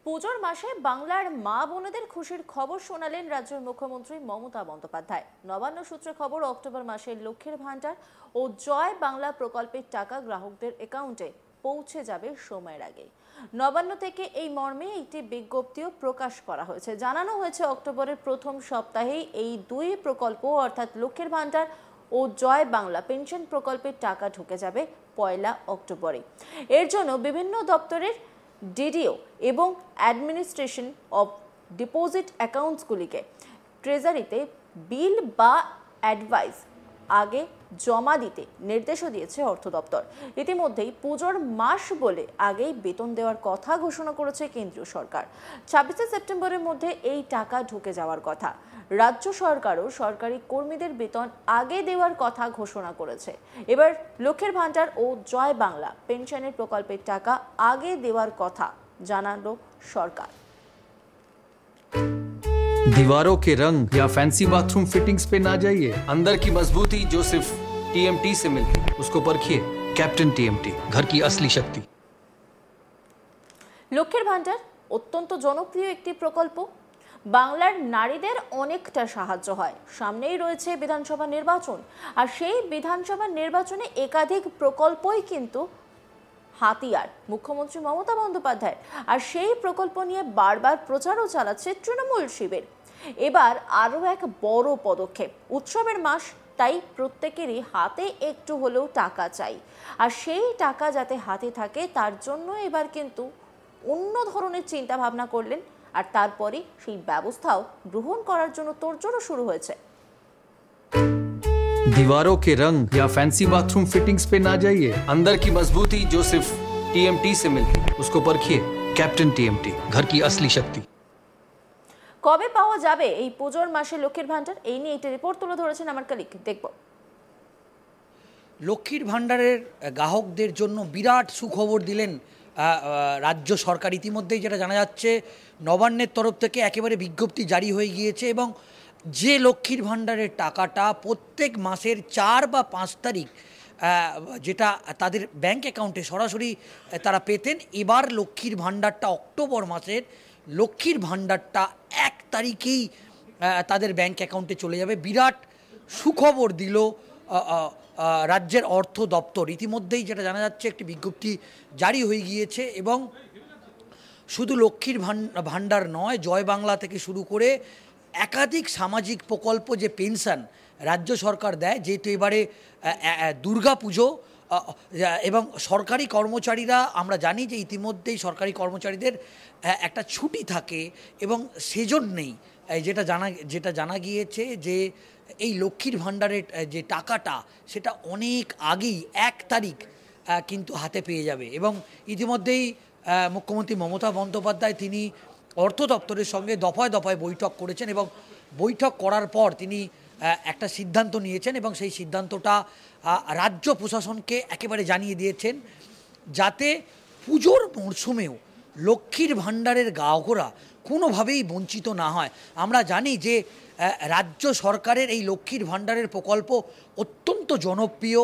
পুজোর মাসে বাংলার মা বোনেদের খুশির খবর শোনালেন রাজ্যের মুখ্যমন্ত্রী মমতা বন্দ্যোপাধ্যায়। নবান্ন সূত্রে খবর, অক্টোবর মাসে লক্ষ্মীর ভান্ডার ও জয় বাংলা প্রকল্পের টাকা গ্রাহকদের অ্যাকাউন্টে পৌঁছে যাবে সময়ের আগে। নবান্ন থেকে এই মর্মে একটি বিজ্ঞপ্তিও প্রকাশ করা হয়েছে। জানানো হয়েছে, অক্টোবরের প্রথম সপ্তাহেই এই দুই প্রকল্প অর্থাৎ লক্ষ্মীর ভান্ডার ও জয় বাংলা পেনশন প্রকল্পের টাকা ঢুকে যাবে 1 অক্টোবরে। এর জন্য বিভিন্ন দপ্তরের ডিডিও এবং অ্যাডমিনিস্ট্রেশন অফ ডিপোজিট অ্যাকাউন্টসগুলিকে ট্রেজারিতে বিল বা অ্যাডভাইস আগে জমা দিতে নির্দেশও দিয়েছে অর্থ দপ্তর। ইতিমধ্যেই পুজোর মাস বলে আগেই বেতন দেওয়ার কথা ঘোষণা করেছে কেন্দ্রীয় সরকার। 26 সেপ্টেম্বরের মধ্যে এই টাকা ঢুকে যাওয়ার কথা। রাজ্য সরকারও সরকারি কর্মীদের বেতন আগে দেওয়ার কথা ঘোষণা করেছে। এবার লক্ষ্মীর ভান্ডার ও জয় বাংলা পেনশনের প্রকল্পের টাকা আগে দেওয়ার কথা জানালো সরকার। दीवारों के रंग या फैंसी बाथरूम फिटिंग्स पे ना जाइए। अंदर की मजबूती जो सिर्फ टीएमटी से मिलती है, उसको परखिए। कैप्टन टीएमटी, घर की असली शक्ति। লক্ষ্মীর ভান্ডার অত্যন্ত জনপ্রিয় একটি প্রকল্প। বাংলার নারীদের অনেকটা সাহায্য হয়। সামনেই রয়েছে বিধানসভা নির্বাচন, আর সেই বিধানসভা নির্বাচনে একাধিক প্রকল্পই কিন্তু হাতিয়ার মুখ্যমন্ত্রী মমতা বন্দ্যোপাধ্যায়। আর সেই প্রকল্প নিয়ে বারবার প্রচারও চালাচ্ছে তৃণমূল শিবির। এবার আরও এক বড় পদক্ষেপ। উৎসবের মাস, তাই প্রত্যেকেরই হাতে একটু হলেও টাকা চাই। আর সেই টাকা যাতে হাতে থাকে, তার জন্য এবার কিন্তু অন্য ধরনের চিন্তা ভাবনা করলেন। আর তারপরে সেই ব্যবস্থাও গ্রহণ করার জন্য তোড়জোড়ও শুরু হয়েছে। दीवारों के रंग या फैंसी बाथरूम फिटिंग्स पे ना जाइए। अंदर की मजबूती जो सिर्फ टीएमटी से मिलती है, उसको परखिए। कैप्टन टीएमटी, घर की असली शक्ति। কবে পাওয়া যাবে এই পুজোর মাসে লক্ষ্মীর ভান্ডার, এই নিয়ে একটি রিপোর্ট তুলে ধরেছেন আমার কলিগ। দেখব। লক্ষ্মীর ভান্ডারের গ্রাহকদের জন্য বিরাট সুখবর দিলেন রাজ্য সরকার। ইতিমধ্যেই যেটা জানা যাচ্ছে, নবান্নের তরফ থেকে একেবারে বিজ্ঞপ্তি জারি হয়ে গিয়েছে এবং যে লক্ষ্মীর ভান্ডারের টাকাটা প্রত্যেক মাসের 4 বা 5 তারিখ যেটা তাদের ব্যাংক অ্যাকাউন্টে সরাসরি তারা পেতেন, এবার লক্ষ্মীর ভান্ডারটা অক্টোবর মাসের লক্ষ্মীর ভান্ডারটা 1 তারিখেই তাদের ব্যাংক অ্যাকাউন্টে চলে যাবে। বিরাট সুখবর দিল রাজ্যের অর্থ দপ্তর। ইতিমধ্যেই যেটা জানা যাচ্ছে, একটি বিজ্ঞপ্তি জারি হয়ে গিয়েছে এবং শুধু লক্ষ্মীর ভান্ডার নয়, জয় বাংলা থেকে শুরু করে একাধিক সামাজিক প্রকল্প, যে পেনশন রাজ্য সরকার দেয়, যেহেতু এবারে দুর্গা পুজো এবং সরকারি কর্মচারীরা, আমরা জানি যে ইতিমধ্যেই সরকারি কর্মচারীদের একটা ছুটি থাকে এবং সেজন্যেই যেটা জানা গিয়েছে যে এই লক্ষ্মীর ভান্ডারের যে টাকাটা, সেটা অনেক আগেই 1 তারিখ কিন্তু হাতে পেয়ে যাবে। এবং ইতিমধ্যেই মুখ্যমন্ত্রী মমতা বন্দ্যোপাধ্যায় তিনি অর্থ দপ্তরের সঙ্গে দফায় দফায় বৈঠক করেছেন এবং বৈঠক করার পর তিনি একটা সিদ্ধান্ত নিয়েছেন এবং সেই সিদ্ধান্তটা রাজ্য প্রশাসনকে একেবারে জানিয়ে দিয়েছেন, যাতে পুজোর মরশুমেও লক্ষ্মীর ভান্ডারের গ্রাহকরা কোনোভাবেই বঞ্চিত না হয়। আমরা জানি যে রাজ্য সরকারের এই লক্ষ্মীর ভান্ডারের প্রকল্প অত্যন্ত জনপ্রিয়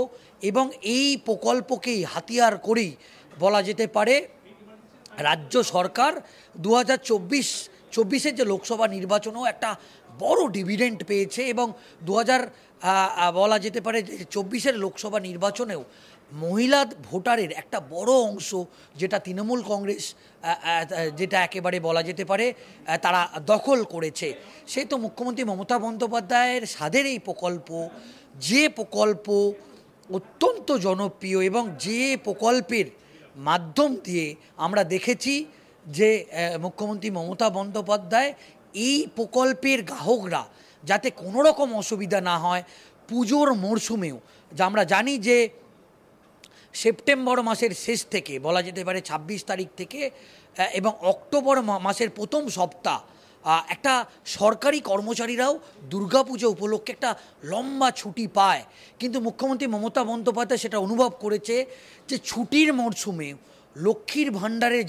এবং এই প্রকল্পকেই হাতিয়ার করেই বলা যেতে পারে রাজ্য সরকার 2024-24-এর যে লোকসভা নির্বাচনেও একটা বড় ডিভিডেন্ড পেয়েছে এবং বলা যেতে পারে 24-এর লোকসভা নির্বাচনেও মহিলা ভোটারের একটা বড় অংশ, যেটা তৃণমূল কংগ্রেস যেটা একেবারে বলা যেতে পারে তারা দখল করেছে। সে তো মুখ্যমন্ত্রী মমতা বন্দ্যোপাধ্যায়ের স্বাদের এই প্রকল্প, যে প্রকল্প অত্যন্ত জনপ্রিয় এবং যে প্রকল্পের মাধ্যম দিয়ে আমরা দেখেছি যে মুখ্যমন্ত্রী মমতা বন্দ্যোপাধ্যায় এই প্রকল্পের গ্রাহকরা যাতে কোনো রকম অসুবিধা না হয় পুজোর মরশুমেও, যা আমরা জানি যে সেপ্টেম্বর মাসের শেষ থেকে বলা যেতে পারে 26 তারিখ থেকে এবং অক্টোবর মাসের প্রথম সপ্তাহ একটা সরকারি কর্মচারীরাও দুর্গাপুজো উপলক্ষে একটা লম্বা ছুটি পায়। কিন্তু মুখ্যমন্ত্রী মমতা বন্দ্যোপাধ্যায় সেটা অনুভব করেছে যে ছুটির মরশুমে লক্ষ্মীর ভান্ডারের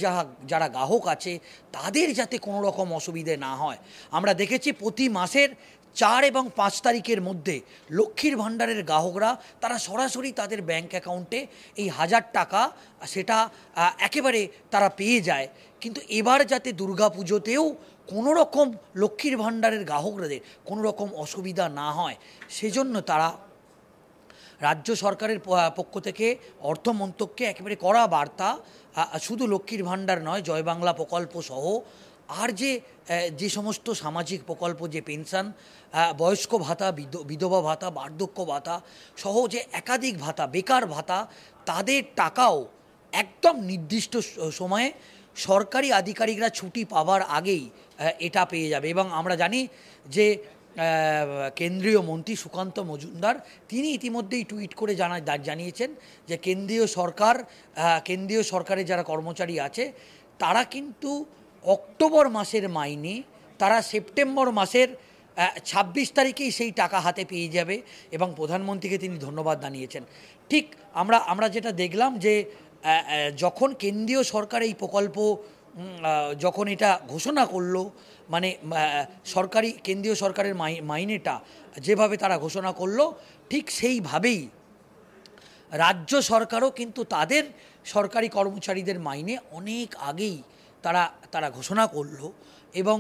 যারা গ্রাহক আছে তাদের যাতে কোনো রকম অসুবিধে না হয়। আমরা দেখেছি প্রতি মাসের 4 এবং 5 তারিখের মধ্যে লক্ষ্মীর ভান্ডারের গ্রাহকরা তারা সরাসরি তাদের ব্যাংক অ্যাকাউন্টে এই 1000 টাকা সেটা একেবারে তারা পেয়ে যায়। কিন্তু এবার যাতে দুর্গাপুজোতেও কোনো রকম লক্ষ্মীর ভাণ্ডারের গ্রাহকদের কোনো রকম অসুবিধা না হয় সেজন্য তারা রাজ্য সরকারের পক্ষ থেকে অর্থমন্ত্রককে একেবারে কড়া বার্তা, শুধু লক্ষ্মীর ভাণ্ডার নয়, জয় বাংলা প্রকল্প সহ আর যে সমস্ত সামাজিক প্রকল্প, যে পেনশন, বয়স্ক ভাতা, বিধবা ভাতা, বার্ধক্য ভাতা সহ যে একাধিক ভাতা, বেকার ভাতা, তাদের টাকাও একদম নির্দিষ্ট সময়ে সরকারি আধিকারিকরা ছুটি পাওয়ার আগেই এটা পেয়ে যাবে। এবং আমরা জানি যে কেন্দ্রীয় মন্ত্রী সুকান্ত মজুমদার তিনি ইতিমধ্যেই টুইট করে জানিয়েছেন যে কেন্দ্রীয় সরকারের যারা কর্মচারী আছে তারা কিন্তু অক্টোবর মাসের মাইনে তারা সেপ্টেম্বর মাসের 26 তারিখেই সেই টাকা হাতে পেয়ে যাবে এবং প্রধানমন্ত্রীকে তিনি ধন্যবাদ জানিয়েছেন। ঠিক আমরা যেটা দেখলাম যে যখন কেন্দ্রীয় সরকার এই প্রকল্প যখন এটা ঘোষণা করলো, মানে কেন্দ্রীয় সরকারের মাইনেটা যেভাবে তারা ঘোষণা করলো, ঠিক সেইভাবেই রাজ্য সরকারও কিন্তু তাদের সরকারি কর্মচারীদের মাইনে অনেক আগেই তারা ঘোষণা করলো। এবং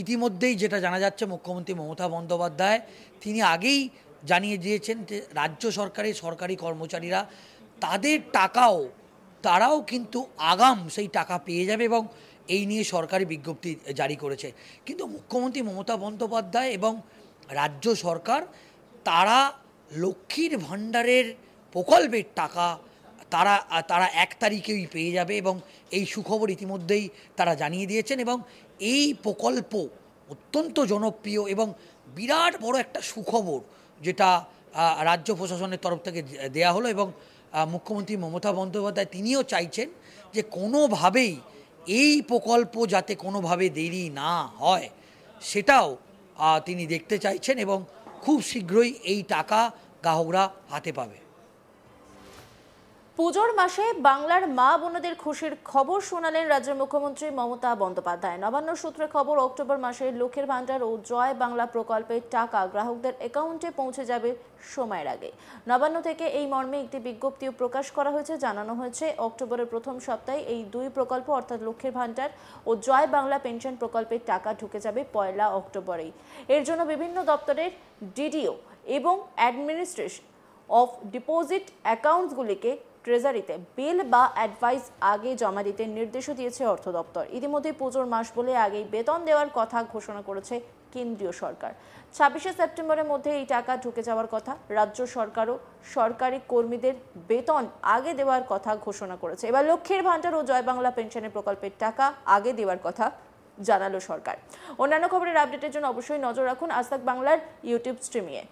ইতিমধ্যেই যেটা জানা যাচ্ছে, মুখ্যমন্ত্রী মমতা বন্দ্যোপাধ্যায় তিনি আগেই জানিয়ে দিয়েছেন যে রাজ্য সরকারের সরকারি কর্মচারীরা তাদের তারাও কিন্তু আগাম সেই টাকা পেয়ে যাবে এবং এই নিয়ে সরকারি বিজ্ঞপ্তি জারি করেছে। কিন্তু মুখ্যমন্ত্রী মমতা বন্দ্যোপাধ্যায় এবং রাজ্য সরকার তারা লক্ষ্মীর ভাণ্ডারের প্রকল্পের টাকা তারা 1 তারিখেই পেয়ে যাবে এবং এই সুখবর ইতিমধ্যেই তারা জানিয়ে দিয়েছেন। এবং এই প্রকল্প অত্যন্ত জনপ্রিয় এবং বিরাট বড় একটা সুখবর যেটা রাজ্য প্রশাসনের তরফ থেকে দেয়া হলো। এবং মুখ্যমন্ত্রী মমতা বন্দ্যোপাধ্যায় তিনিও চাইছেন যে কোনোভাবেই এই প্রকল্প যাতে কোনোভাবে দেরি না হয় সেটাও তিনি দেখতে চাইছেন এবং খুব শীঘ্রই এই টাকা গ্রাহকরা হাতে পাবে। পুজোর মাসে বাংলার মা বোনদের খুশির খবর শোনালেন রাজ্যের মুখ্যমন্ত্রী মমতা বন্দ্যোপাধ্যায়। নবান্ন সূত্রে খবর, অক্টোবর মাসে লক্ষ্মীর ভাণ্ডার ও জয় বাংলা প্রকল্পের টাকা গ্রাহকদের অ্যাকাউন্টে পৌঁছে যাবে সময়ের আগে। নবান্ন থেকে এই মর্মে একটি বিজ্ঞপ্তিও প্রকাশ করা হয়েছে। জানানো হয়েছে অক্টোবরের প্রথম সপ্তাহে এই 2 প্রকল্প অর্থাৎ লক্ষ্মীর ভাণ্ডার ও জয় বাংলা পেনশন প্রকল্পের টাকা ঢুকে যাবে 1 অক্টোবরেই। এর জন্য বিভিন্ন দপ্তরের ডিডিও এবং অ্যাডমিনিস্ট্রেশন অফ ডিপোজিট অ্যাকাউন্টসগুলিকে ট্রেজারিতে বিল বা অ্যাডভাইস আগে জমা দিতে নির্দেশও দিয়েছে অর্থ দপ্তর। ইতিমধ্যে পুজোর মাস বলে আগেই বেতন দেওয়ার কথা ঘোষণা করেছে কেন্দ্রীয় সরকার। 26 সেপ্টেম্বরের মধ্যে এই টাকা ঢুকে যাওয়ার কথা। রাজ্য সরকারও সরকারি কর্মীদের বেতন আগে দেওয়ার কথা ঘোষণা করেছে। এবার লক্ষ্মীর ভাণ্ডার ও জয় বাংলা পেনশনের প্রকল্পের টাকা আগে দেওয়ার কথা জানালো সরকার। অন্যান্য খবরের আপডেটের জন্য অবশ্যই নজর রাখুন আজ তাক বাংলার ইউটিউব স্ট্রিমিংয়ে।